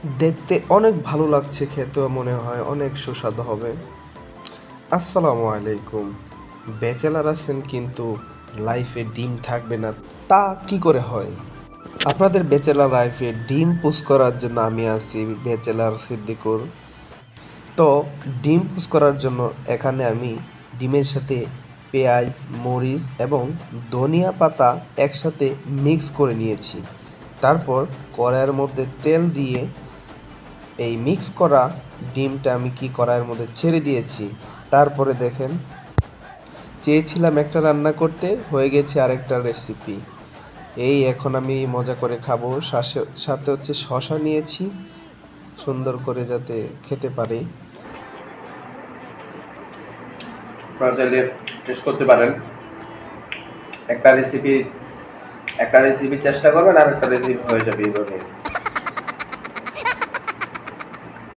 দেখতে অনেক ভালো লাগছে, খেতেও মনে হয় অনেক সুস্বাদু হবে। আসসালামু আলাইকুম। ব্যাচেলার আছেন কিন্তু লাইফে ডিম থাকবে না, তা কি করে হয়? আপনাদের ব্যাচেলার লাইফে ডিম পুশ করার জন্য আমি আছি ব্যাচেলার সিদ্দিকুর। তো ডিম পুশ করার জন্য এখানে আমি ডিমের সাথে পেঁয়াজ, মরিচ এবং ধনিয়া পাতা একসাথে মিক্স করে নিয়েছি। তারপর কড়াইয়ের মধ্যে তেল দিয়ে এই মিক্স করা ডিমটা আমি কড়াইয়ের মধ্যে ছেড়ে দিয়েছি। তারপরে দেখেন, চেয়েছিলাম একটা রান্না করতে, হয়ে গেছে আরেকটা রেসিপি। এই এখন আমি মজা করে খাবো। সাথে হচ্ছে শসা নিয়েছি, সুন্দর করে যাতে খেতে পারি। আপনারা চাইলে টেস্ট করতে পারেন। একটা রেসিপি একটা রেসিপি চেষ্টা করবেন আর একটা রেসিপি হয়ে যাবে এইভাবে।